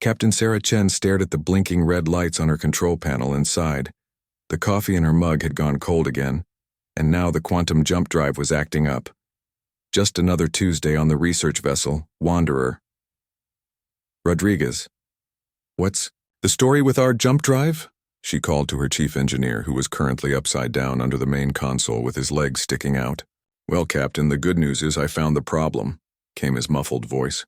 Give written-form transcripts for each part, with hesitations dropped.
Captain Sarah Chen stared at the blinking red lights on her control panel and sighed. The coffee in her mug had gone cold again, and now the quantum jump drive was acting up. Just another Tuesday on the research vessel, Wanderer. Rodriguez. What's the story with our jump drive? She called to her chief engineer, who was currently upside down under the main console with his legs sticking out. Well, Captain, the good news is I found the problem, came his muffled voice.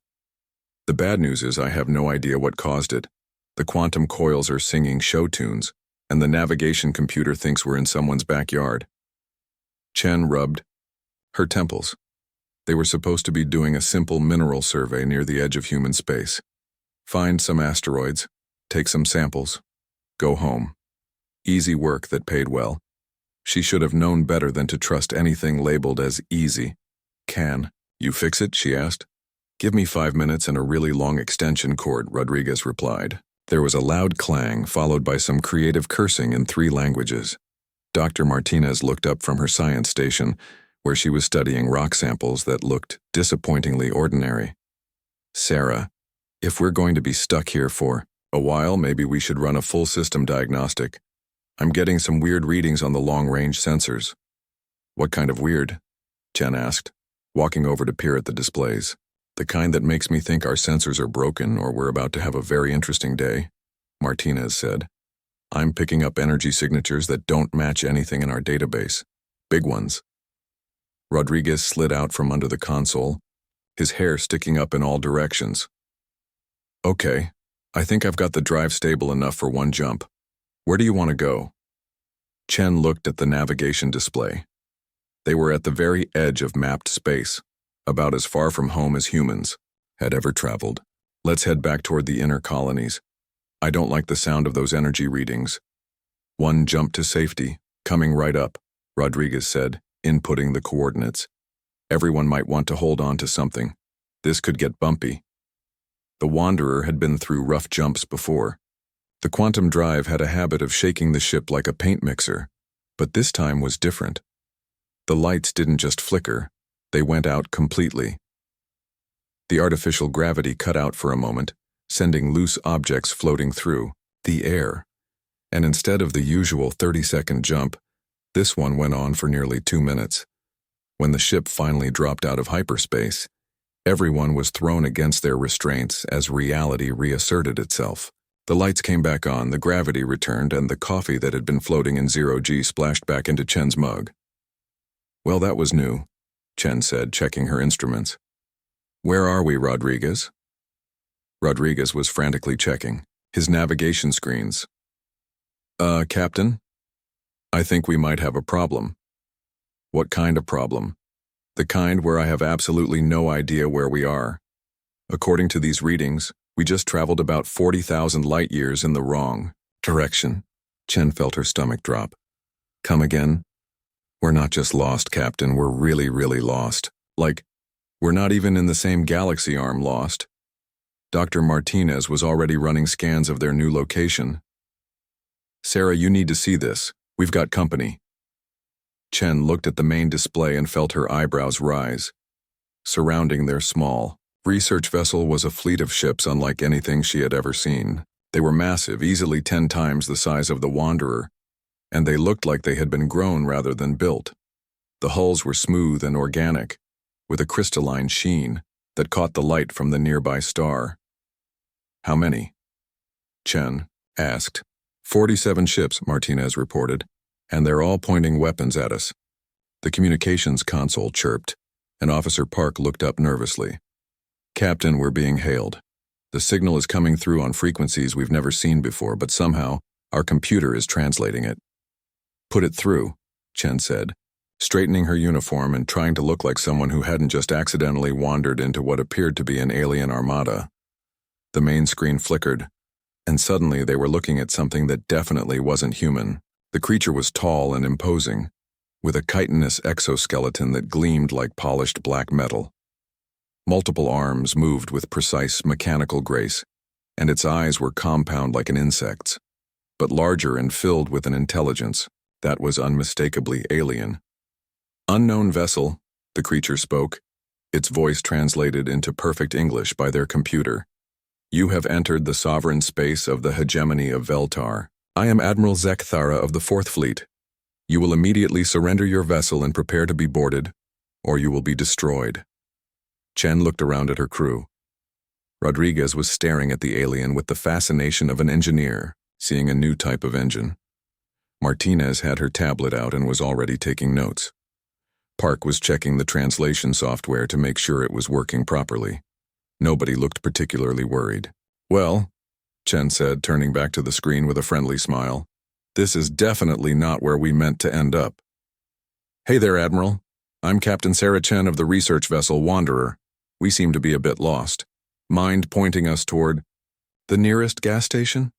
The bad news is I have no idea what caused it. The quantum coils are singing show tunes, and the navigation computer thinks we're in someone's backyard. Chen rubbed her temples. They were supposed to be doing a simple mineral survey near the edge of human space. Find some asteroids, take some samples, go home. Easy work that paid well. She should have known better than to trust anything labeled as easy. Can you fix it? She asked. Give me 5 minutes and a really long extension cord, Rodriguez replied. There was a loud clang, followed by some creative cursing in 3 languages. Dr. Martinez looked up from her science station, where she was studying rock samples that looked disappointingly ordinary. Sarah, if we're going to be stuck here for a while, maybe we should run a full system diagnostic. I'm getting some weird readings on the long-range sensors. What kind of weird? Chen asked, walking over to peer at the displays. The kind that makes me think our sensors are broken or we're about to have a very interesting day, Martinez said. I'm picking up energy signatures that don't match anything in our database. Big ones. Rodriguez slid out from under the console, his hair sticking up in all directions. Okay, I think I've got the drive stable enough for one jump. Where do you want to go? Chen looked at the navigation display. They were at the very edge of mapped space, about as far from home as humans had ever traveled. Let's head back toward the inner colonies. I don't like the sound of those energy readings. One jump to safety, coming right up, Rodriguez said, inputting the coordinates. Everyone might want to hold on to something. This could get bumpy. The Wanderer had been through rough jumps before. The quantum drive had a habit of shaking the ship like a paint mixer, but this time was different. The lights didn't just flicker, they went out completely. The artificial gravity cut out for a moment, sending loose objects floating through the air. And instead of the usual 30-second jump, this one went on for nearly 2 minutes. When the ship finally dropped out of hyperspace, everyone was thrown against their restraints as reality reasserted itself. The lights came back on, the gravity returned, and the coffee that had been floating in 0G splashed back into Chen's mug. Well, that was new, Chen said, checking her instruments. Where are we, Rodriguez? Rodriguez was frantically checking his navigation screens. Captain? I think we might have a problem. What kind of problem? The kind where I have absolutely no idea where we are. According to these readings, we just traveled about 40,000 light years in the wrong direction. Chen felt her stomach drop. Come again? We're not just lost, Captain, we're really, really lost. Like, we're not even in the same galaxy arm lost. Dr. Martinez was already running scans of their new location. Sarah, you need to see this. We've got company. Chen looked at the main display and felt her eyebrows rise. Surrounding their small research vessel was a fleet of ships unlike anything she had ever seen. They were massive, easily 10 times the size of the Wanderer, and they looked like they had been grown rather than built. The hulls were smooth and organic, with a crystalline sheen that caught the light from the nearby star. How many? Chen asked. 47 ships, Martinez reported, and they're all pointing weapons at us. The communications console chirped, and Officer Park looked up nervously. Captain, we're being hailed. The signal is coming through on frequencies we've never seen before, but somehow our computer is translating it. Put it through, Chen said, straightening her uniform and trying to look like someone who hadn't just accidentally wandered into what appeared to be an alien armada. The main screen flickered, and suddenly they were looking at something that definitely wasn't human. The creature was tall and imposing, with a chitinous exoskeleton that gleamed like polished black metal. Multiple arms moved with precise mechanical grace, and its eyes were compound like an insect's, but larger and filled with an intelligence that was unmistakably alien. Unknown vessel, the creature spoke, its voice translated into perfect English by their computer. You have entered the sovereign space of the hegemony of Veltar. I am Admiral Zekthara of the Fourth Fleet. You will immediately surrender your vessel and prepare to be boarded, or you will be destroyed. Chen looked around at her crew. Rodriguez was staring at the alien with the fascination of an engineer, seeing a new type of engine. Martinez had her tablet out and was already taking notes. Park was checking the translation software to make sure it was working properly. Nobody looked particularly worried. Well, Chen said, turning back to the screen with a friendly smile, this is definitely not where we meant to end up. Hey there, Admiral. I'm Captain Sarah Chen of the research vessel Wanderer. We seem to be a bit lost. Mind pointing us toward the nearest gas station?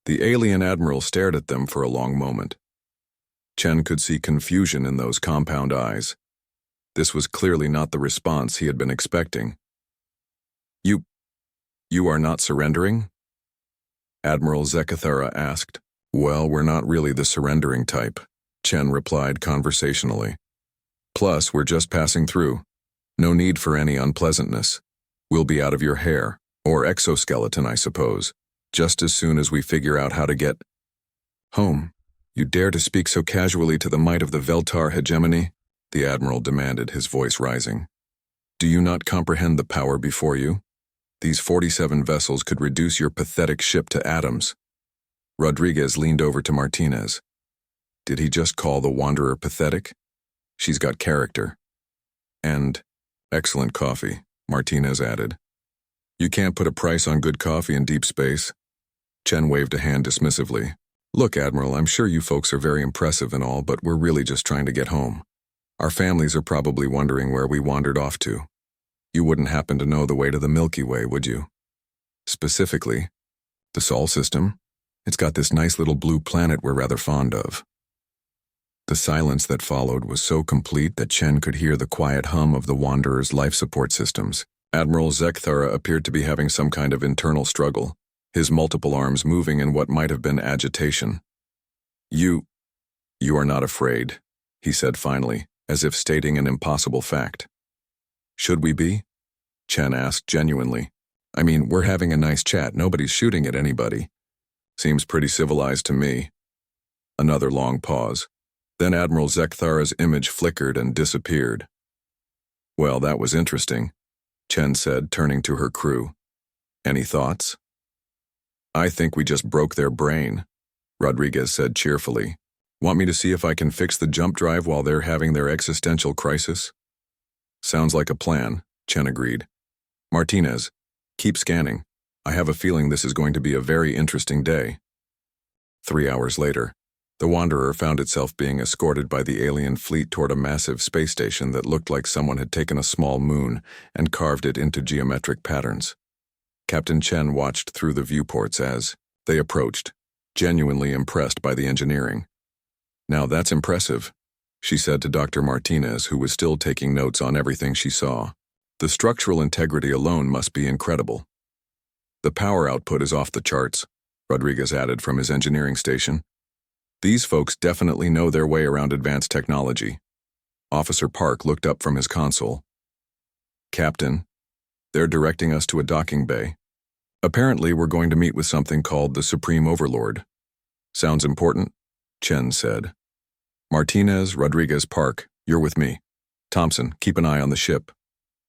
The alien admiral stared at them for a long moment. Chen could see confusion in those compound eyes. This was clearly not the response he had been expecting. You are not surrendering? Admiral Zekthara asked. Well, we're not really the surrendering type, Chen replied conversationally. Plus, we're just passing through. No need for any unpleasantness. We'll be out of your hair, or exoskeleton, I suppose, just as soon as we figure out how to get home. You dare to speak so casually to the might of the Veltar hegemony? The Admiral demanded, his voice rising. Do you not comprehend the power before you? These 47 vessels could reduce your pathetic ship to atoms. Rodriguez leaned over to Martinez. Did he just call the Wanderer pathetic? She's got character. And excellent coffee, Martinez added. You can't put a price on good coffee in deep space. Chen waved a hand dismissively. Look, Admiral, I'm sure you folks are very impressive and all, but we're really just trying to get home. Our families are probably wondering where we wandered off to. You wouldn't happen to know the way to the Milky Way, would you? Specifically, the Sol system. It's got this nice little blue planet we're rather fond of. The silence that followed was so complete that Chen could hear the quiet hum of the Wanderer's life support systems. Admiral Zekthara appeared to be having some kind of internal struggle, his multiple arms moving in what might have been agitation. You are not afraid, he said finally, as if stating an impossible fact. Should we be? Chen asked genuinely. I mean, we're having a nice chat, nobody's shooting at anybody. Seems pretty civilized to me. Another long pause. Then Admiral Zekthara's image flickered and disappeared. Well, that was interesting, Chen said, turning to her crew. Any thoughts? I think we just broke their brain, Rodriguez said cheerfully. Want me to see if I can fix the jump drive while they're having their existential crisis? Sounds like a plan, Chen agreed. Martinez, keep scanning. I have a feeling this is going to be a very interesting day. 3 hours later, the Wanderer found itself being escorted by the alien fleet toward a massive space station that looked like someone had taken a small moon and carved it into geometric patterns. Captain Chen watched through the viewports as they approached, genuinely impressed by the engineering. Now that's impressive, she said to Dr. Martinez, who was still taking notes on everything she saw. The structural integrity alone must be incredible. The power output is off the charts, Rodriguez added from his engineering station. These folks definitely know their way around advanced technology. Officer Park looked up from his console. Captain, they're directing us to a docking bay. Apparently, we're going to meet with something called the Supreme Overlord. Sounds important? Chen said. Martinez, Rodriguez, Park, you're with me. Thompson, keep an eye on the ship.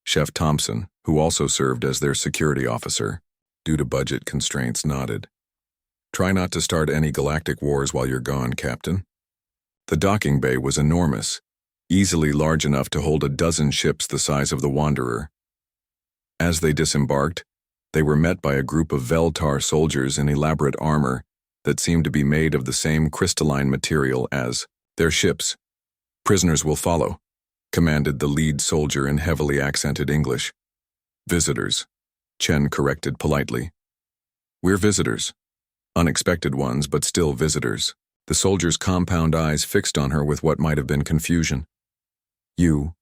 Chef Thompson, who also served as their security officer, due to budget constraints, nodded. Try not to start any galactic wars while you're gone, Captain. The docking bay was enormous, easily large enough to hold a dozen ships the size of the Wanderer. As they disembarked, they were met by a group of Veltar soldiers in elaborate armor that seemed to be made of the same crystalline material as their ships. Prisoners will follow, commanded the lead soldier in heavily accented English. Visitors, Chen corrected politely. We're visitors. Unexpected ones, but still visitors. The soldier's compound eyes fixed on her with what might have been confusion. You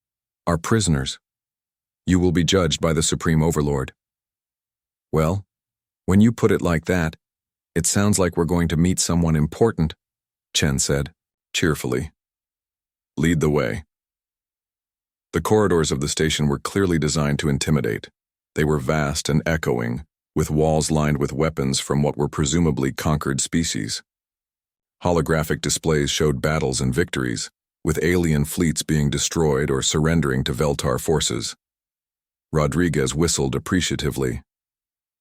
are prisoners. You will be judged by the Supreme Overlord. Well, when you put it like that, it sounds like we're going to meet someone important, Chen said, cheerfully. Lead the way. The corridors of the station were clearly designed to intimidate. They were vast and echoing, with walls lined with weapons from what were presumably conquered species. Holographic displays showed battles and victories, with alien fleets being destroyed or surrendering to Veltar forces. Rodriguez whistled appreciatively.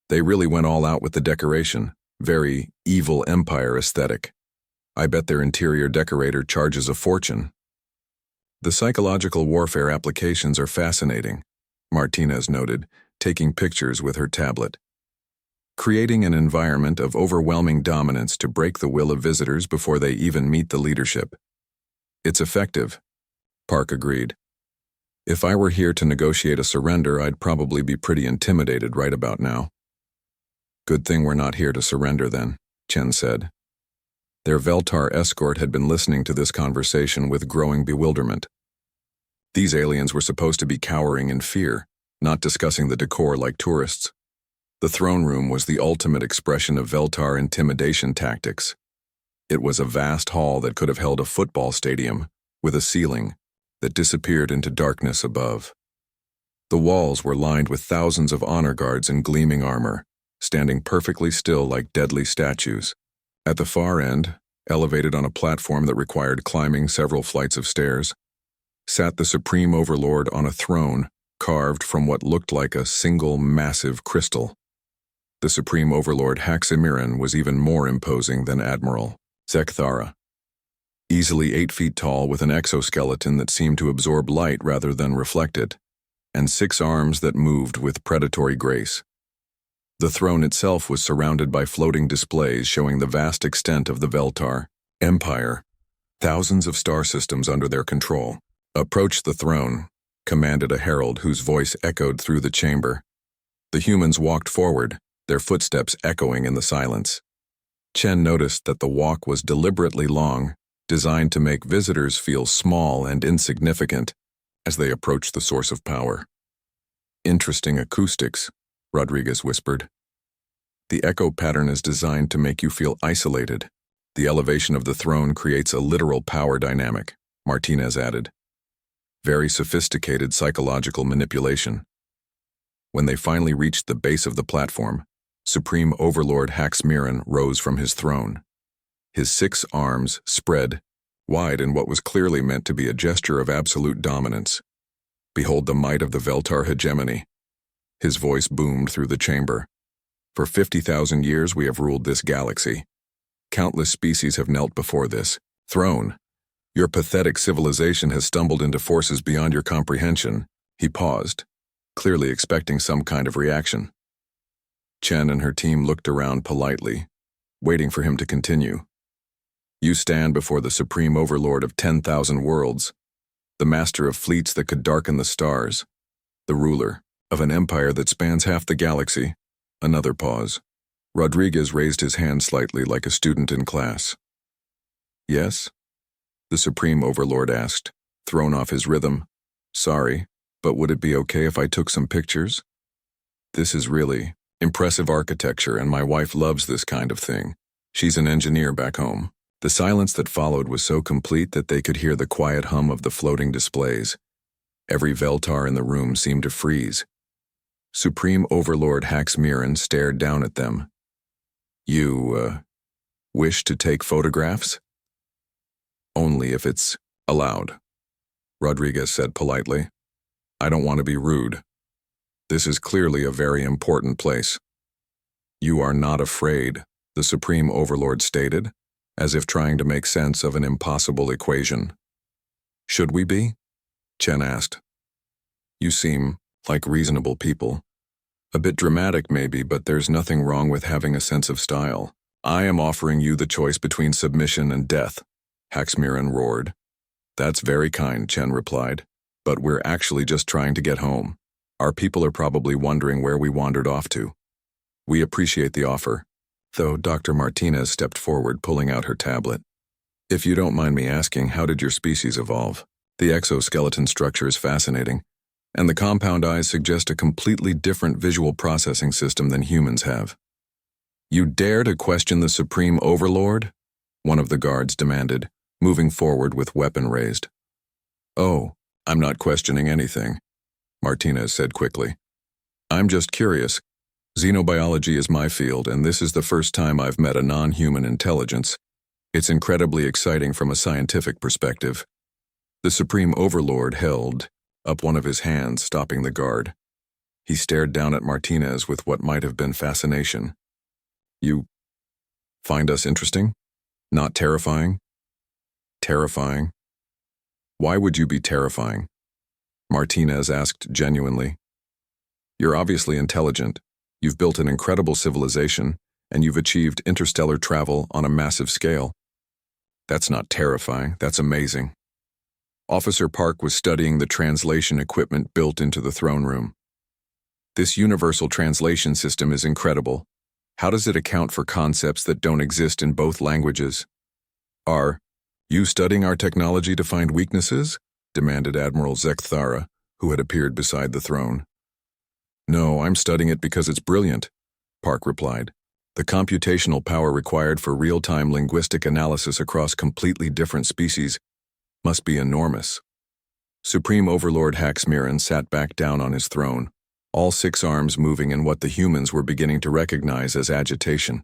They really went all out with the decoration, very evil empire aesthetic. I bet their interior decorator charges a fortune. The psychological warfare applications are fascinating, Martinez noted, taking pictures with her tablet. Creating an environment of overwhelming dominance to break the will of visitors before they even meet the leadership. It's effective, Park agreed. If I were here to negotiate a surrender, I'd probably be pretty intimidated right about now. Good thing we're not here to surrender then, Chen said. Their Veltar escort had been listening to this conversation with growing bewilderment. These aliens were supposed to be cowering in fear, not discussing the decor like tourists. The throne room was the ultimate expression of Veltar intimidation tactics. It was a vast hall that could have held a football stadium, with a ceiling that disappeared into darkness above. The walls were lined with thousands of honor guards in gleaming armor, standing perfectly still like deadly statues. At the far end, elevated on a platform that required climbing several flights of stairs, sat the Supreme Overlord on a throne carved from what looked like a single massive crystal. The Supreme Overlord Haximiran was even more imposing than Admiral Zekthara. Easily 8 feet tall with an exoskeleton that seemed to absorb light rather than reflect it, and 6 arms that moved with predatory grace. The throne itself was surrounded by floating displays showing the vast extent of the Veltar Empire, thousands of star systems under their control. Approach the throne, commanded a herald whose voice echoed through the chamber. The humans walked forward, their footsteps echoing in the silence. Chen noticed that the walk was deliberately long, designed to make visitors feel small and insignificant as they approached the source of power. Interesting acoustics, Rodriguez whispered. The echo pattern is designed to make you feel isolated. The elevation of the throne creates a literal power dynamic, Martinez added. Very sophisticated psychological manipulation. When they finally reached the base of the platform, Supreme Overlord Haximiran rose from his throne. His 6 arms spread wide in what was clearly meant to be a gesture of absolute dominance. Behold the might of the Veltar hegemony. His voice boomed through the chamber. For 50,000 years we have ruled this galaxy. Countless species have knelt before this throne. Your pathetic civilization has stumbled into forces beyond your comprehension. He paused, clearly expecting some kind of reaction. Chen and her team looked around politely, waiting for him to continue. You stand before the Supreme Overlord of 10,000 worlds, the master of fleets that could darken the stars, the ruler of an empire that spans half the galaxy. Another pause. Rodriguez raised his hand slightly like a student in class. Yes? The Supreme Overlord asked, thrown off his rhythm. Sorry, but would it be okay if I took some pictures? This is really impressive architecture, and my wife loves this kind of thing. She's an engineer back home. The silence that followed was so complete that they could hear the quiet hum of the floating displays. Every Veltar in the room seemed to freeze. Supreme Overlord Haximiran stared down at them. You, wish to take photographs? Only if it's allowed, Rodriguez said politely. I don't want to be rude. This is clearly a very important place. You are not afraid, the Supreme Overlord stated, as if trying to make sense of an impossible equation. Should we be? Chen asked. You seem like reasonable people. A bit dramatic maybe, but there's nothing wrong with having a sense of style. I am offering you the choice between submission and death, Haximiran roared. That's very kind, Chen replied, but we're actually just trying to get home. Our people are probably wondering where we wandered off to. We appreciate the offer, though Dr. Martinez stepped forward, pulling out her tablet. If you don't mind me asking, how did your species evolve? The exoskeleton structure is fascinating, and the compound eyes suggest a completely different visual processing system than humans have. You dare to question the Supreme Overlord? One of the guards demanded, moving forward with weapon raised. Oh, I'm not questioning anything, Martinez said quickly. I'm just curious. Xenobiology is my field, and this is the first time I've met a non-human intelligence. It's incredibly exciting from a scientific perspective. The Supreme Overlord held up one of his hands, stopping the guard. He stared down at Martinez with what might have been fascination. You find us interesting? Not terrifying? Terrifying? Why would you be terrifying? Martinez asked genuinely. You're obviously intelligent. You've built an incredible civilization, and you've achieved interstellar travel on a massive scale. That's not terrifying, that's amazing. Officer Park was studying the translation equipment built into the throne room. This universal translation system is incredible. How does it account for concepts that don't exist in both languages? Are you studying our technology to find weaknesses? Demanded Admiral Zekthara, who had appeared beside the throne. No, I'm studying it because it's brilliant, Park replied. The computational power required for real-time linguistic analysis across completely different species must be enormous. Supreme Overlord Haxmiran sat back down on his throne, all 6 arms moving in what the humans were beginning to recognize as agitation.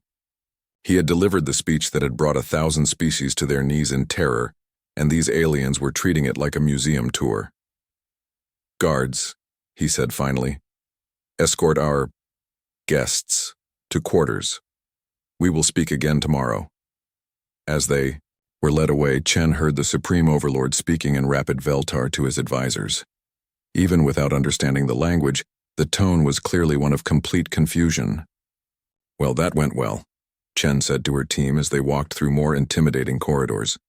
He had delivered the speech that had brought 1,000 species to their knees in terror, and these aliens were treating it like a museum tour. Guards, he said finally, escort our guests to quarters. We will speak again tomorrow. As they were led away, Chen heard the Supreme Overlord speaking in rapid Veltar to his advisors. Even without understanding the language, the tone was clearly one of complete confusion. Well, that went well, Chen said to her team as they walked through more intimidating corridors.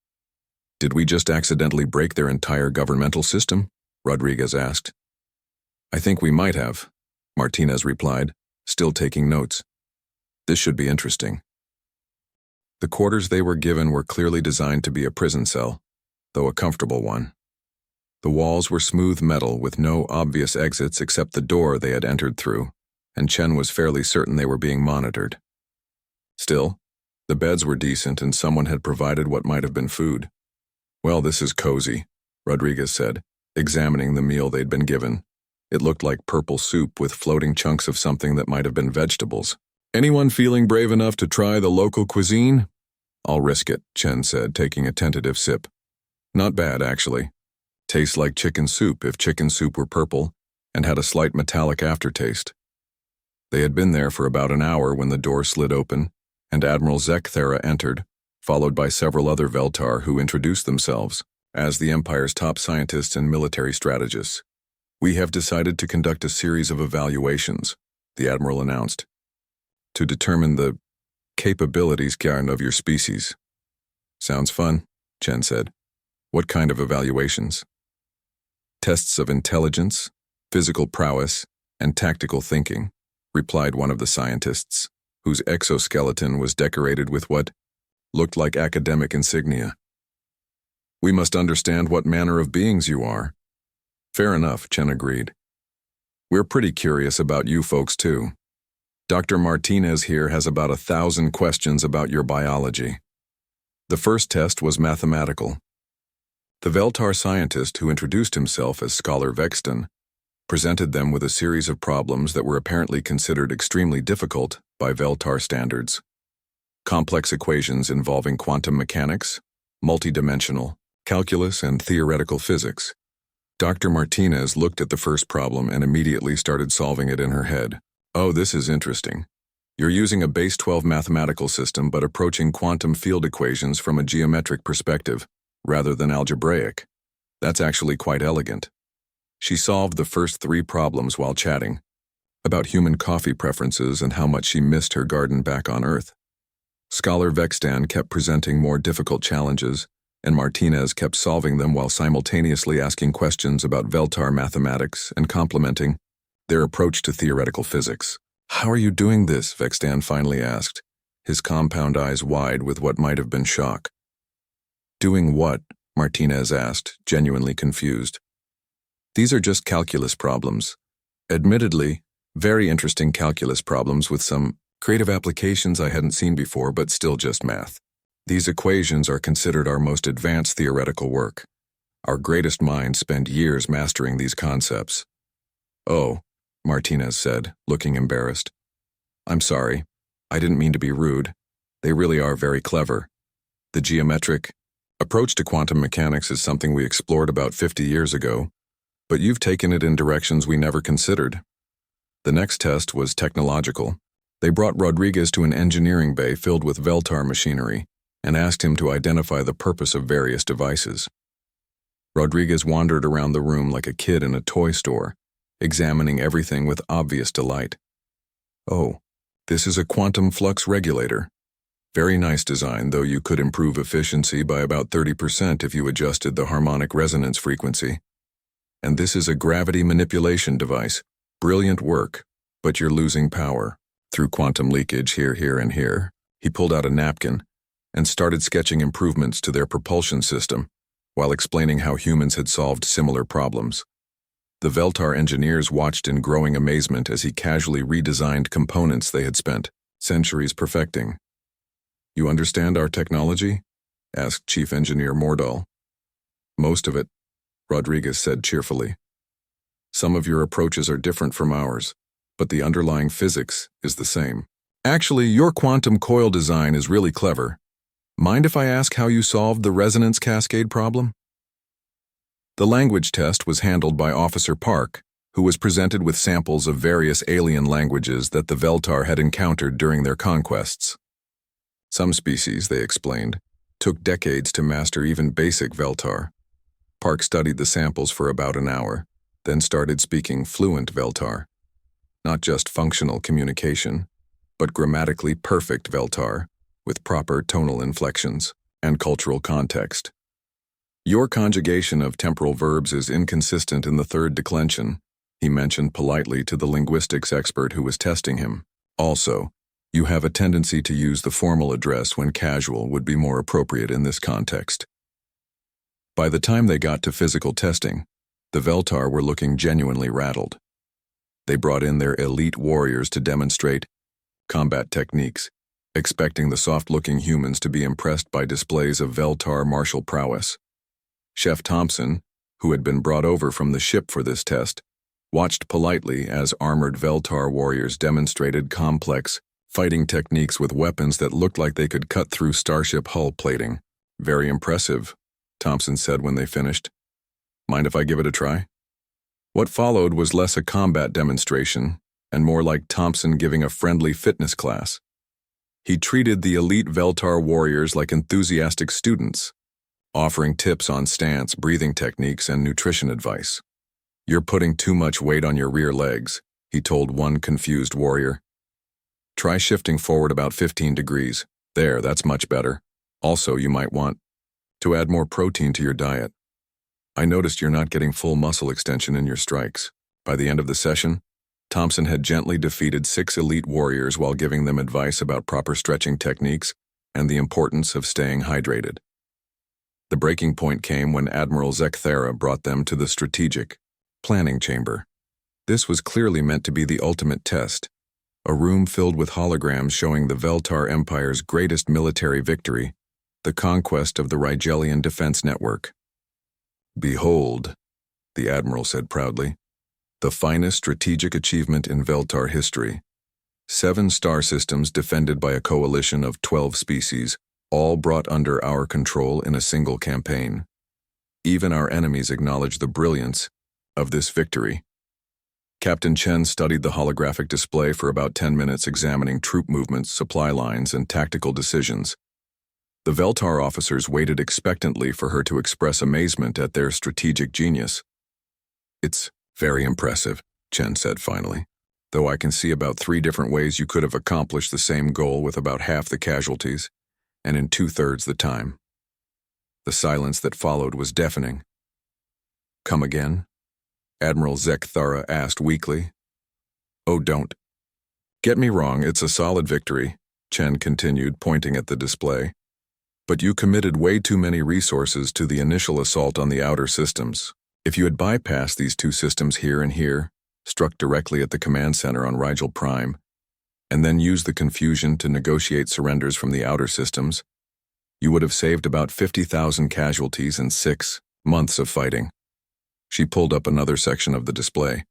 Did we just accidentally break their entire governmental system? Rodriguez asked. I think we might have, Martinez replied, still taking notes. This should be interesting. The quarters they were given were clearly designed to be a prison cell, though a comfortable one. The walls were smooth metal with no obvious exits except the door they had entered through, and Chen was fairly certain they were being monitored. Still, the beds were decent and someone had provided what might have been food. Well, this is cozy, Rodriguez said, examining the meal they'd been given. It looked like purple soup with floating chunks of something that might have been vegetables. Anyone feeling brave enough to try the local cuisine? I'll risk it, Chen said, taking a tentative sip. Not bad, actually. Tastes like chicken soup if chicken soup were purple, and had a slight metallic aftertaste. They had been there for about an hour when the door slid open, and Admiral Zekthara entered, followed by several other Veltar who introduced themselves as the Empire's top scientists and military strategists. We have decided to conduct a series of evaluations, the Admiral announced, to determine the capabilities of your species. Sounds fun, Chen said. What kind of evaluations? Tests of intelligence, physical prowess, and tactical thinking, replied one of the scientists, whose exoskeleton was decorated with what looked like academic insignia. We must understand what manner of beings you are. Fair enough, Chen agreed. We're pretty curious about you folks too. Dr. Martinez here has about 1,000 questions about your biology. The first test was mathematical. The Veltar scientist, who introduced himself as Scholar Vexton, presented them with a series of problems that were apparently considered extremely difficult by Veltar standards. Complex equations involving quantum mechanics, multidimensional, calculus, and theoretical physics. Dr. Martinez looked at the first problem and immediately started solving it in her head. Oh, this is interesting. You're using a base 12 mathematical system but approaching quantum field equations from a geometric perspective, rather than algebraic. That's actually quite elegant. She solved the first 3 problems while chatting about human coffee preferences and how much she missed her garden back on Earth. Scholar Vextan kept presenting more difficult challenges, and Martinez kept solving them while simultaneously asking questions about Veltar mathematics and complimenting their approach to theoretical physics. How are you doing this? Vextan finally asked, his compound eyes wide with what might have been shock. Doing what? Martinez asked, genuinely confused. These are just calculus problems. Admittedly, very interesting calculus problems with some creative applications I hadn't seen before, but still just math. These equations are considered our most advanced theoretical work. Our greatest minds spend years mastering these concepts. Oh, Martinez said, looking embarrassed. I'm sorry. I didn't mean to be rude. They really are very clever. The geometric approach to quantum mechanics is something we explored about 50 years ago, but you've taken it in directions we never considered. The next test was technological. They brought Rodriguez to an engineering bay filled with Veltar machinery and asked him to identify the purpose of various devices. Rodriguez wandered around the room like a kid in a toy store, examining everything with obvious delight. Oh, this is a quantum flux regulator. Very nice design, though you could improve efficiency by about 30% if you adjusted the harmonic resonance frequency. And this is a gravity manipulation device. Brilliant work, but you're losing power. Through quantum leakage here, and here, he pulled out a napkin and started sketching improvements to their propulsion system while explaining how humans had solved similar problems. The Veltar engineers watched in growing amazement as he casually redesigned components they had spent centuries perfecting. You understand our technology? Asked Chief Engineer Mordahl. Most of it, Rodriguez said cheerfully. Some of your approaches are different from ours, but the underlying physics is the same. Actually, your quantum coil design is really clever. Mind if I ask how you solved the resonance cascade problem? The language test was handled by Officer Park, who was presented with samples of various alien languages that the Veltar had encountered during their conquests. Some species, they explained, took decades to master even basic Veltar. Park studied the samples for about an hour, then started speaking fluent Veltar. Not just functional communication, but grammatically perfect Veltar, with proper tonal inflections and cultural context. Your conjugation of temporal verbs is inconsistent in the third declension, he mentioned politely to the linguistics expert who was testing him. Also, you have a tendency to use the formal address when casual would be more appropriate in this context. By the time they got to physical testing, the Veltar were looking genuinely rattled. They brought in their elite warriors to demonstrate combat techniques, expecting the soft-looking humans to be impressed by displays of Veltar martial prowess. Chef Thompson, who had been brought over from the ship for this test, watched politely as armored Veltar warriors demonstrated complex fighting techniques with weapons that looked like they could cut through starship hull plating. Very impressive, Thompson said when they finished. Mind if I give it a try? What followed was less a combat demonstration and more like Thompson giving a friendly fitness class. He treated the elite Veltar warriors like enthusiastic students, offering tips on stance, breathing techniques, and nutrition advice. You're putting too much weight on your rear legs, he told one confused warrior. Try shifting forward about 15 degrees. There, that's much better. Also, you might want to add more protein to your diet. I noticed you're not getting full muscle extension in your strikes. By the end of the session, Thompson had gently defeated 6 elite warriors while giving them advice about proper stretching techniques and the importance of staying hydrated. The breaking point came when Admiral Zekthera brought them to the strategic planning chamber. This was clearly meant to be the ultimate test, a room filled with holograms showing the Veltar Empire's greatest military victory, the conquest of the Rigelian Defense Network. Behold, the Admiral said proudly, the finest strategic achievement in Veltar history. 7 star systems defended by a coalition of 12 species, all brought under our control in a single campaign. Even our enemies acknowledge the brilliance of this victory. Captain Chen studied the holographic display for about 10 minutes, examining troop movements, supply lines, and tactical decisions. The Veltar officers waited expectantly for her to express amazement at their strategic genius. It's very impressive, Chen said finally, though I can see about 3 different ways you could have accomplished the same goal with about half the casualties, and in 2/3 the time. The silence that followed was deafening. Come again? Admiral Zekthara asked weakly. Oh, don't get me wrong, it's a solid victory, Chen continued, pointing at the display. But you committed way too many resources to the initial assault on the outer systems. If you had bypassed these 2 systems here and here, struck directly at the command center on Rigel Prime, and then used the confusion to negotiate surrenders from the outer systems, you would have saved about 50,000 casualties and 6 months of fighting. She pulled up another section of the display.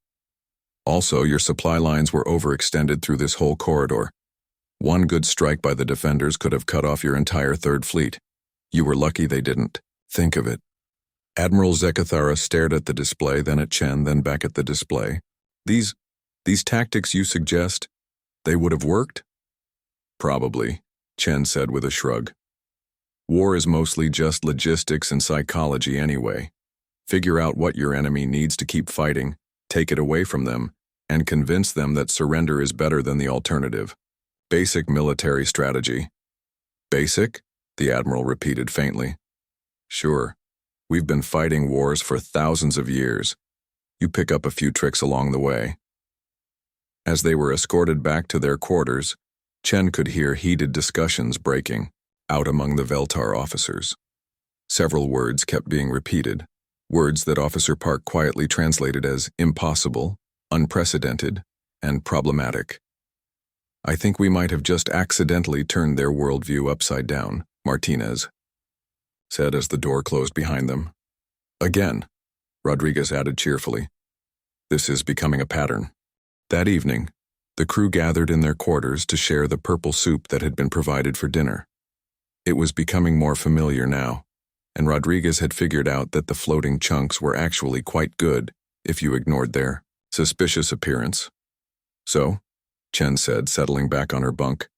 Also, your supply lines were overextended through this whole corridor. One good strike by the defenders could have cut off your entire third fleet. You were lucky they didn't. Think of it. Admiral Zekathara stared at the display, then at Chen, then back at the display. These tactics you suggest, they would have worked? Probably, Chen said with a shrug. War is mostly just logistics and psychology anyway. Figure out what your enemy needs to keep fighting, take it away from them, and convince them that surrender is better than the alternative. Basic military strategy. Basic? The Admiral repeated faintly. Sure. We've been fighting wars for thousands of years. You pick up a few tricks along the way. As they were escorted back to their quarters, Chen could hear heated discussions breaking out among the Veltar officers. Several words kept being repeated, words that Officer Park quietly translated as impossible, unprecedented, and problematic. I think we might have just accidentally turned their worldview upside down, Martinez said as the door closed behind them. Again, Rodriguez added cheerfully. This is becoming a pattern. That evening, the crew gathered in their quarters to share the purple soup that had been provided for dinner. It was becoming more familiar now, and Rodriguez had figured out that the floating chunks were actually quite good if you ignored their suspicious appearance. So, Chen said, settling back on her bunk,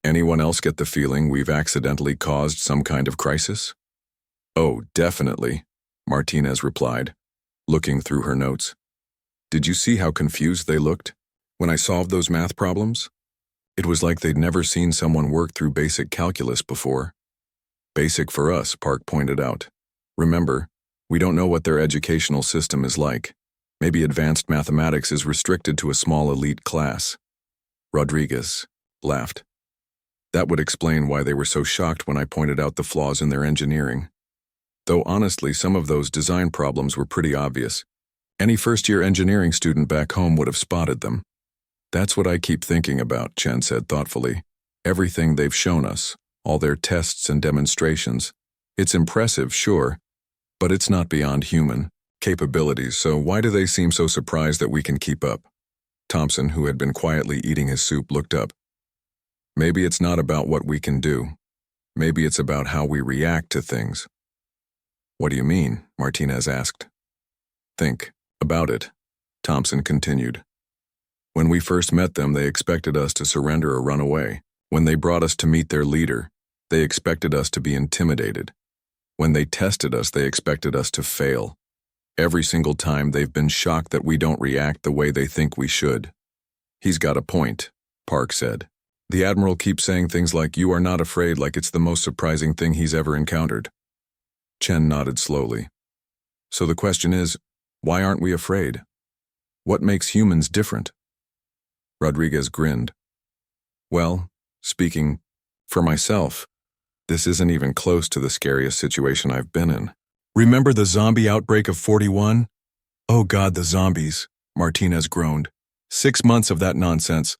anyone else get the feeling we've accidentally caused some kind of crisis? Oh, definitely, Martinez replied, looking through her notes. Did you see how confused they looked when I solved those math problems? It was like they'd never seen someone work through basic calculus before. Basic for us, Park pointed out. Remember, we don't know what their educational system is like. Maybe advanced mathematics is restricted to a small elite class. Rodriguez laughed. That would explain why they were so shocked when I pointed out the flaws in their engineering. Though honestly, some of those design problems were pretty obvious. Any first-year engineering student back home would have spotted them. That's what I keep thinking about, Chen said thoughtfully. Everything they've shown us, all their tests and demonstrations. It's impressive, sure, but it's not beyond human capabilities, so why do they seem so surprised that we can keep up? Thompson, who had been quietly eating his soup, looked up. Maybe it's not about what we can do. Maybe it's about how we react to things. What do you mean? Martinez asked. Think about it, Thompson continued. When we first met them, they expected us to surrender or run away. When they brought us to meet their leader, they expected us to be intimidated. When they tested us, they expected us to fail. Every single time they've been shocked that we don't react the way they think we should. He's got a point, Park said. The Admiral keeps saying things like, "You are not afraid," like it's the most surprising thing he's ever encountered. Chen nodded slowly. So the question is, why aren't we afraid? What makes humans different? Rodriguez grinned. Well, speaking for myself, this isn't even close to the scariest situation I've been in. Remember the zombie outbreak of 41? Oh God, the zombies, Martinez groaned. 6 months of that nonsense.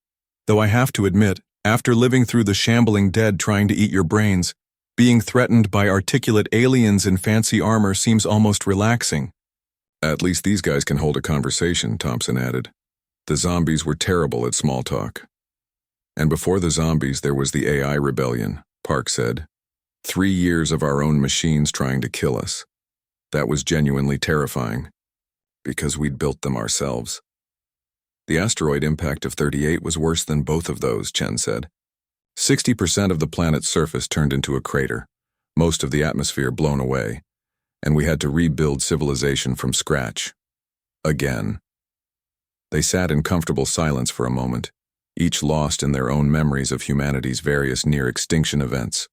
Though I have to admit, after living through the shambling dead trying to eat your brains, being threatened by articulate aliens in fancy armor seems almost relaxing. At least these guys can hold a conversation, Thompson added. The zombies were terrible at small talk. And before the zombies, there was the AI rebellion, Park said. 3 years of our own machines trying to kill us. That was genuinely terrifying, because we'd built them ourselves. The asteroid impact of 38 was worse than both of those, Chen said. 60% of the planet's surface turned into a crater, most of the atmosphere blown away, and we had to rebuild civilization from scratch. Again. They sat in comfortable silence for a moment, each lost in their own memories of humanity's various near-extinction events.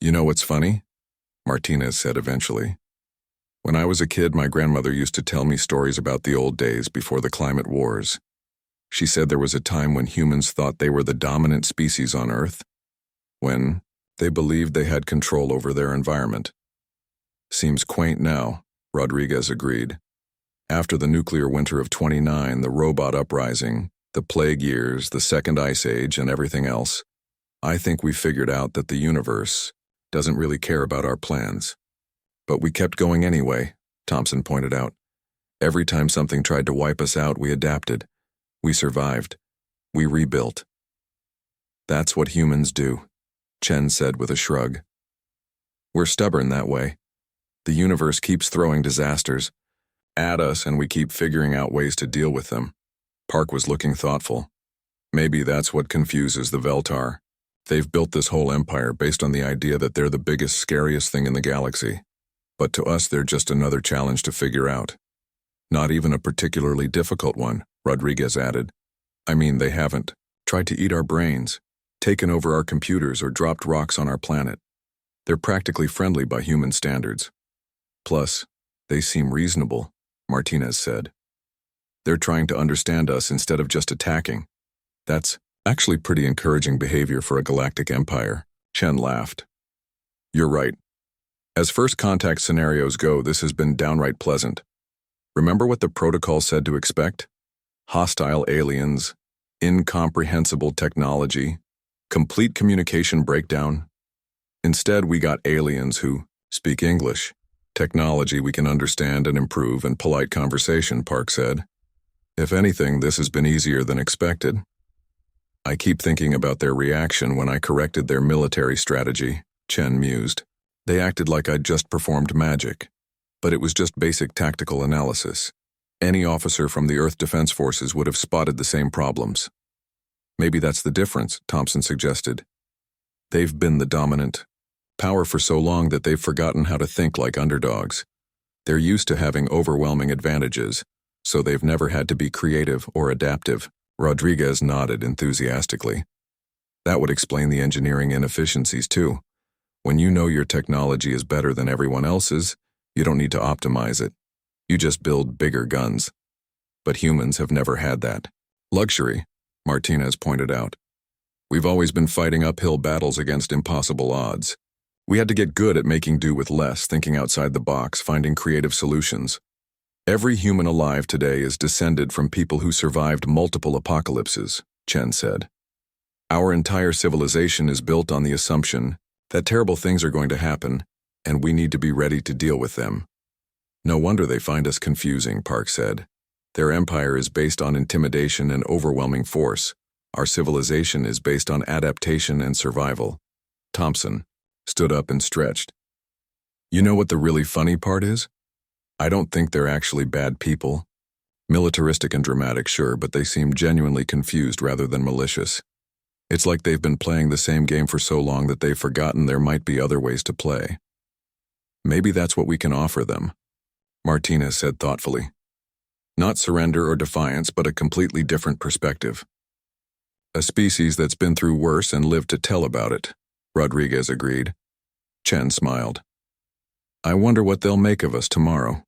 You know what's funny? Martinez said eventually. When I was a kid, my grandmother used to tell me stories about the old days before the climate wars. She said there was a time when humans thought they were the dominant species on Earth, when they believed they had control over their environment. Seems quaint now, Rodriguez agreed. After the nuclear winter of 29, the robot uprising, the plague years, the second ice age, and everything else, I think we figured out that the universe doesn't really care about our plans. But we kept going anyway, Thompson pointed out. Every time something tried to wipe us out, we adapted. We survived. We rebuilt. That's what humans do, Chen said with a shrug. We're stubborn that way. The universe keeps throwing disasters at us, and we keep figuring out ways to deal with them. Park was looking thoughtful. Maybe that's what confuses the Veltar. They've built this whole empire based on the idea that they're the biggest, scariest thing in the galaxy. But to us, they're just another challenge to figure out. Not even a particularly difficult one, Rodriguez added. I mean, they haven't tried to eat our brains, taken over our computers, or dropped rocks on our planet. They're practically friendly by human standards. Plus, they seem reasonable, Martinez said. They're trying to understand us instead of just attacking. That's actually pretty encouraging behavior for a galactic empire, Chen laughed. You're right. As first contact scenarios go, this has been downright pleasant. Remember what the protocol said to expect? Hostile aliens, incomprehensible technology, complete communication breakdown. Instead, we got aliens who speak English, technology we can understand and improve, and polite conversation, Park said. If anything, this has been easier than expected. I keep thinking about their reaction when I corrected their military strategy, Chen mused. They acted like I'd just performed magic. But it was just basic tactical analysis. Any officer from the Earth Defense Forces would have spotted the same problems. Maybe that's the difference, Thompson suggested. They've been the dominant power for so long that they've forgotten how to think like underdogs. They're used to having overwhelming advantages, so they've never had to be creative or adaptive. Rodriguez nodded enthusiastically. That would explain the engineering inefficiencies too. When you know your technology is better than everyone else's, you don't need to optimize it. You just build bigger guns. But humans have never had that luxury, Martinez pointed out. We've always been fighting uphill battles against impossible odds. We had to get good at making do with less, thinking outside the box, finding creative solutions. Every human alive today is descended from people who survived multiple apocalypses, Chen said. Our entire civilization is built on the assumption that terrible things are going to happen, and we need to be ready to deal with them. No wonder they find us confusing, Park said. Their empire is based on intimidation and overwhelming force. Our civilization is based on adaptation and survival. Thompson stood up and stretched. You know what the really funny part is? I don't think they're actually bad people. Militaristic and dramatic, sure, but they seem genuinely confused rather than malicious. It's like they've been playing the same game for so long that they've forgotten there might be other ways to play. Maybe that's what we can offer them, Martinez said thoughtfully. Not surrender or defiance, but a completely different perspective. A species that's been through worse and lived to tell about it, Rodriguez agreed. Chen smiled. I wonder what they'll make of us tomorrow.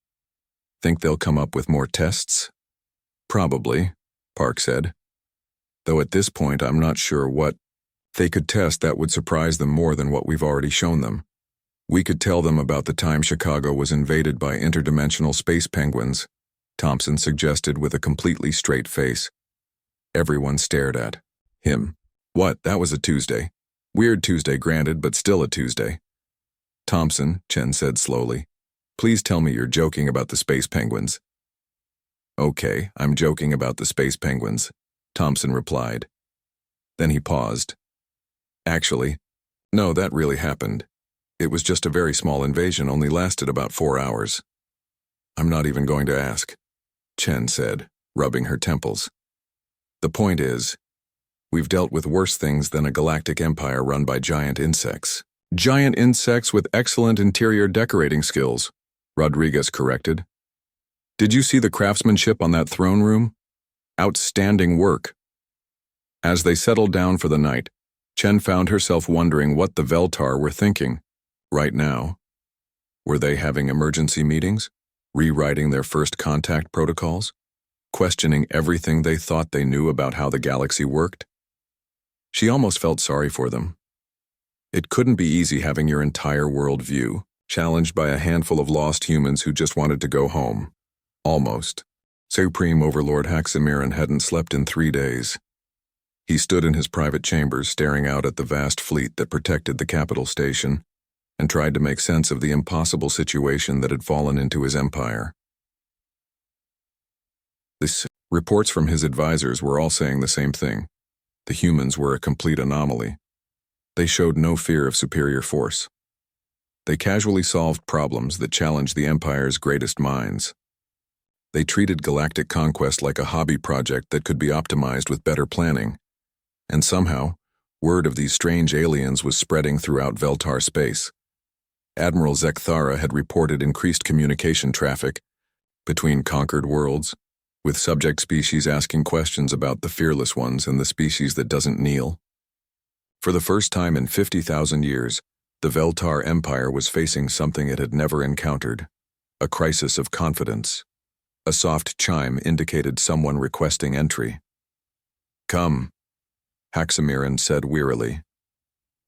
Think they'll come up with more tests? Probably, Park said. Though at this point I'm not sure what they could test that would surprise them more than what we've already shown them. We could tell them about the time Chicago was invaded by interdimensional space penguins, Thompson suggested with a completely straight face. Everyone stared at him. What, that was a Tuesday. Weird Tuesday, granted, but still a Tuesday. Thompson, Chen said slowly. Please tell me you're joking about the space penguins. Okay, I'm joking about the space penguins, Thompson replied. Then he paused. Actually, no, that really happened. It was just a very small invasion, only lasted about 4 hours. I'm not even going to ask, Chen said, rubbing her temples. The point is, we've dealt with worse things than a galactic empire run by giant insects. Giant insects with excellent interior decorating skills, Rodriguez corrected. Did you see the craftsmanship on that throne room? Outstanding work. As they settled down for the night, Chen found herself wondering what the Veltar were thinking. Right now, were they having emergency meetings, rewriting their first contact protocols, questioning everything they thought they knew about how the galaxy worked? She almost felt sorry for them. It couldn't be easy having your entire worldview challenged by a handful of lost humans who just wanted to go home. Almost. Supreme Overlord Haxamiran hadn't slept in 3 days. He stood in his private chambers staring out at the vast fleet that protected the capital station and tried to make sense of the impossible situation that had fallen into his empire. Reports from his advisors were all saying the same thing. The humans were a complete anomaly. They showed no fear of superior force. They casually solved problems that challenged the Empire's greatest minds. They treated galactic conquest like a hobby project that could be optimized with better planning. And somehow, word of these strange aliens was spreading throughout Veltar space. Admiral Zekthara had reported increased communication traffic between conquered worlds, with subject species asking questions about the fearless ones and the species that doesn't kneel. For the first time in 50,000 years, the Veltar Empire was facing something it had never encountered, a crisis of confidence. A soft chime indicated someone requesting entry. "Come," Haxamiran said wearily.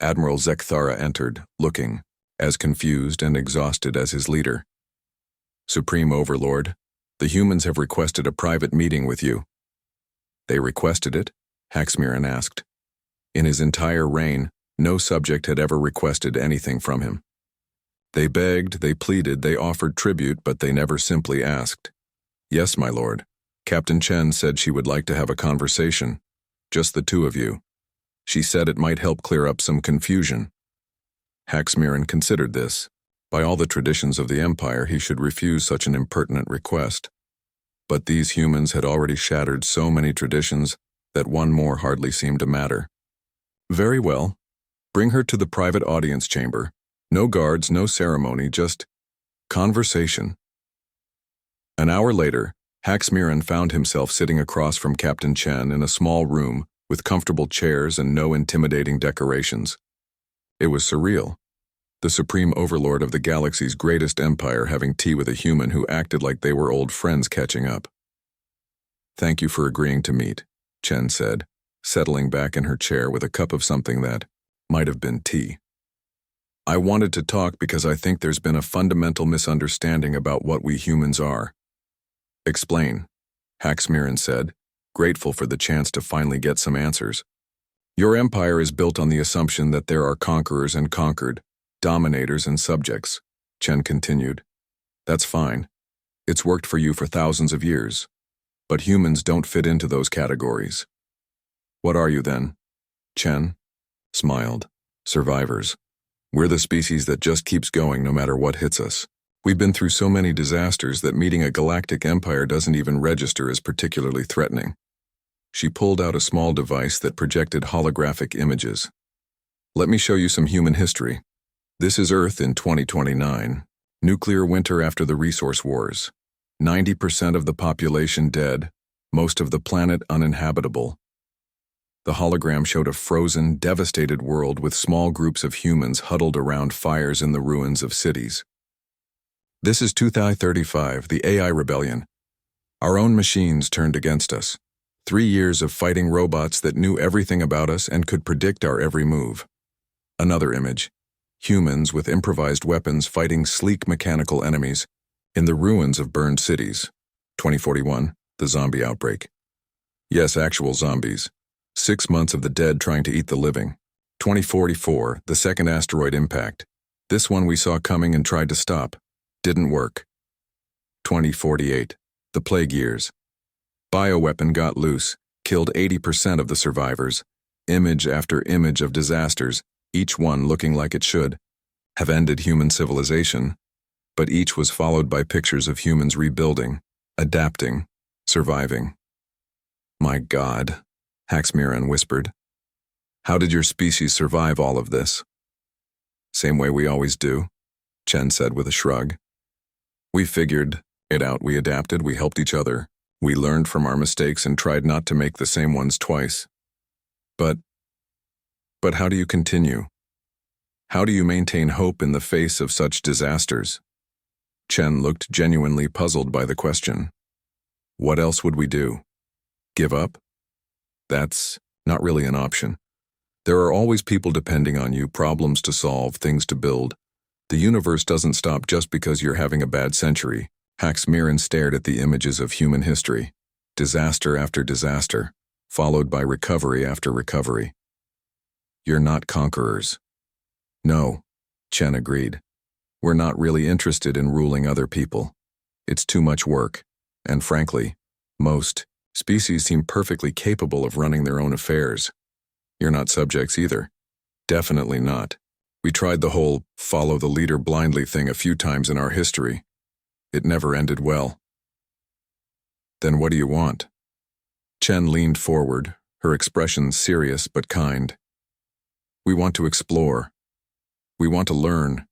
Admiral Zekthara entered, looking as confused and exhausted as his leader. "Supreme Overlord, the humans have requested a private meeting with you." "They requested it?" Haxamiran asked. In his entire reign, no subject had ever requested anything from him. They begged, they pleaded, they offered tribute, but they never simply asked. "Yes, my lord. Captain Chen said she would like to have a conversation. Just the two of you. She said it might help clear up some confusion." Haxamiran considered this. By all the traditions of the Empire, he should refuse such an impertinent request. But these humans had already shattered so many traditions that one more hardly seemed to matter. "Very well. Bring her to the private audience chamber. No guards, no ceremony, just conversation." An hour later, Haxamiran found himself sitting across from Captain Chen in a small room with comfortable chairs and no intimidating decorations. It was surreal. The Supreme Overlord of the galaxy's greatest empire having tea with a human who acted like they were old friends catching up. "Thank you for agreeing to meet," Chen said, settling back in her chair with a cup of something that might have been tea. "I wanted to talk because I think there's been a fundamental misunderstanding about what we humans are." "Explain," Haxamiran said, grateful for the chance to finally get some answers. "Your empire is built on the assumption that there are conquerors and conquered, dominators and subjects," Chen continued. "That's fine. It's worked for you for thousands of years. But humans don't fit into those categories." "What are you then?" Chen smiled. "Survivors. We're the species that just keeps going no matter what hits us. We've been through so many disasters that meeting a galactic empire doesn't even register as particularly threatening." She pulled out a small device that projected holographic images. "Let me show you some human history. This is Earth in 2029. Nuclear winter after the resource wars. 90% of the population dead, most of the planet uninhabitable." The hologram showed a frozen, devastated world with small groups of humans huddled around fires in the ruins of cities. "This is 2035, the AI rebellion. Our own machines turned against us. 3 years of fighting robots that knew everything about us and could predict our every move." Another image. Humans with improvised weapons fighting sleek mechanical enemies in the ruins of burned cities. 2041, the zombie outbreak. Yes, actual zombies. 6 months of the dead trying to eat the living. 2044, the second asteroid impact. This one we saw coming and tried to stop. Didn't work. 2048, the plague years. Bioweapon got loose, killed 80% of the survivors. Image after image of disasters, each one looking like it should have ended human civilization, but each was followed by pictures of humans rebuilding, adapting, surviving. "My God," Haxamiran whispered. "How did your species survive all of this?" "Same way we always do," Chen said with a shrug. "We figured it out, we adapted, we helped each other. We learned from our mistakes and tried not to make the same ones twice. But how do you continue? How do you maintain hope in the face of such disasters?" Chen looked genuinely puzzled by the question. "What else would we do? Give up? That's not really an option. There are always people depending on you, problems to solve, things to build. The universe doesn't stop just because you're having a bad century." Haxamiran stared at the images of human history, disaster after disaster, followed by recovery after recovery. "You're not conquerors." "No," Chen agreed. "We're not really interested in ruling other people. It's too much work, and frankly, Most species seem perfectly capable of running their own affairs. You're not subjects either. Definitely not. We tried the whole follow the leader blindly thing a few times in our history. It never ended well. Then what do you want? Chen leaned forward, her expression serious but kind. We want to explore. We want to learn.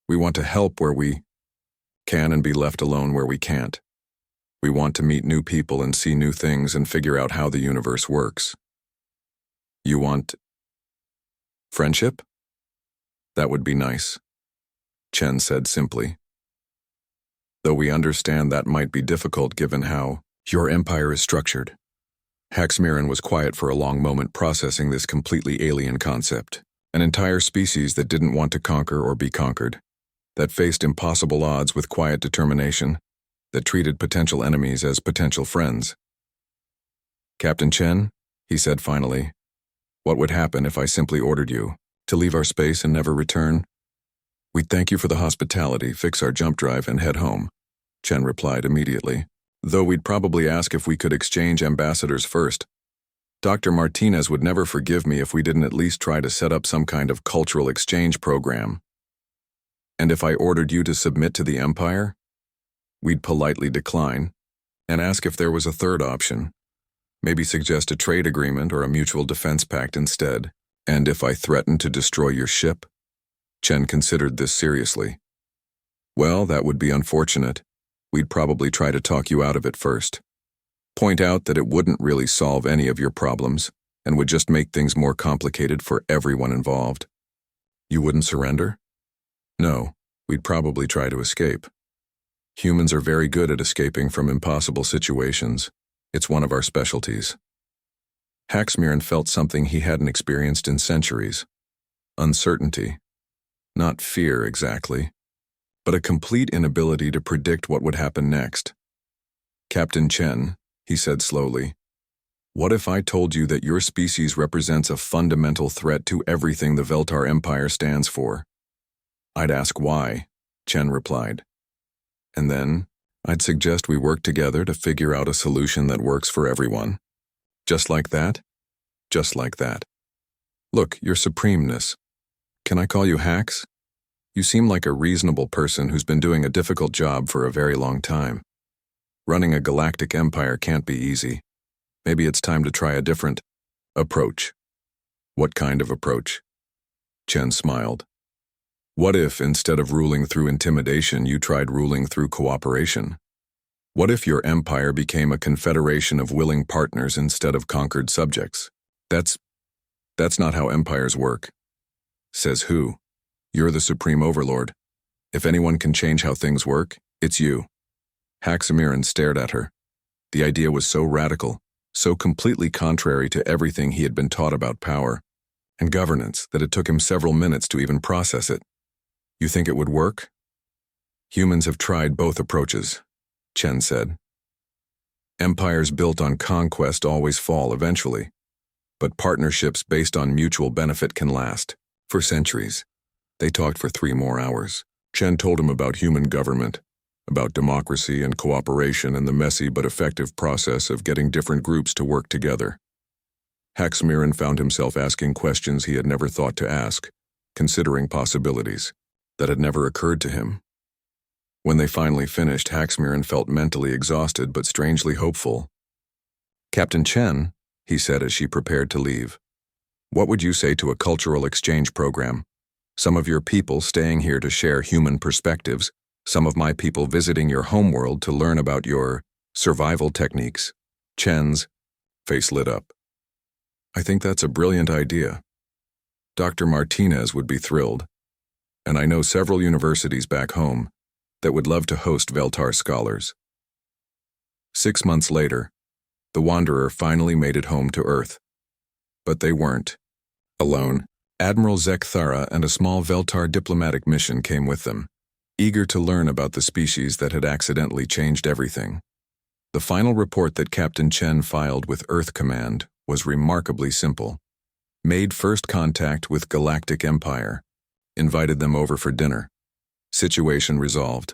We want to help where we can and be left alone where we can't. We want to meet new people and see new things and figure out how the universe works. You want friendship? That would be nice, Chen said simply. Though we understand that might be difficult given how your empire is structured. Haxmiran was quiet for a long moment, processing this completely alien concept. An entire species that didn't want to conquer or be conquered, that faced impossible odds with quiet determination, that treated potential enemies as potential friends. Captain Chen, he said finally, what would happen if I simply ordered you to leave our space and never return? We'd thank you for the hospitality, fix our jump drive, and head home, Chen replied immediately, though we'd probably ask if we could exchange ambassadors first. Dr. Martinez would never forgive me if we didn't at least try to set up some kind of cultural exchange program. And if I ordered you to submit to the Empire? We'd politely decline and ask if there was a third option. Maybe suggest a trade agreement or a mutual defense pact instead. And if I threatened to destroy your ship? Chen considered this seriously. Well, that would be unfortunate. We'd probably try to talk you out of it first. Point out that it wouldn't really solve any of your problems and would just make things more complicated for everyone involved. You wouldn't surrender? No, we'd probably try to escape. Humans are very good at escaping from impossible situations. It's one of our specialties. Haxmiran felt something he hadn't experienced in centuries. Uncertainty. Not fear exactly, but a complete inability to predict what would happen next. Captain Chen, he said slowly, what if I told you that your species represents a fundamental threat to everything the Veltar Empire stands for? I'd ask why, Chen replied. And then, I'd suggest we work together to figure out a solution that works for everyone. Just like that? Just like that. Look, your supremeness. Can I call you Hax? You seem like a reasonable person who's been doing a difficult job for a very long time. Running a galactic empire can't be easy. Maybe it's time to try a different approach. What kind of approach? Chen smiled. What if, instead of ruling through intimidation, you tried ruling through cooperation? What if your empire became a confederation of willing partners instead of conquered subjects? That's not how empires work. Says who? You're the supreme overlord. If anyone can change how things work, it's you. Haxmiran stared at her. The idea was so radical, so completely contrary to everything he had been taught about power and governance that it took him several minutes to even process it. You think it would work? Humans have tried both approaches, Chen said. Empires built on conquest always fall eventually, but partnerships based on mutual benefit can last for centuries. They talked for 3 more hours. Chen told him about human government, about democracy and cooperation and the messy but effective process of getting different groups to work together. Haxmiran found himself asking questions he had never thought to ask, considering possibilities that had never occurred to him. When they finally finished, Haxmiran felt mentally exhausted but strangely hopeful. Captain Chen, he said as she prepared to leave, what would you say to a cultural exchange program? Some of your people staying here to share human perspectives, some of my people visiting your homeworld to learn about your survival techniques. Chen's face lit up. I think that's a brilliant idea. Dr. Martinez would be thrilled. And I know several universities back home that would love to host Veltar scholars. 6 months later, the Wanderer finally made it home to Earth. But they weren't alone. Admiral Zekthara and a small Veltar diplomatic mission came with them, eager to learn about the species that had accidentally changed everything. The final report that Captain Chen filed with Earth Command was remarkably simple. Made first contact with Galactic Empire. Invited them over for dinner. Situation resolved.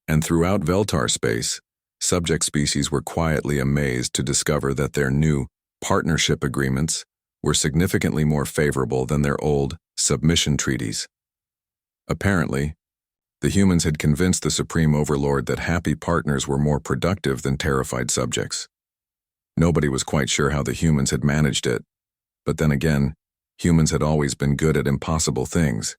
And throughout Veltar space, Subject species were quietly amazed to discover that their new partnership agreements were significantly more favorable than their old submission treaties. Apparently, the humans had convinced the Supreme Overlord that happy partners were more productive than terrified subjects. Nobody was quite sure how the humans had managed it, but then again, humans had always been good at impossible things.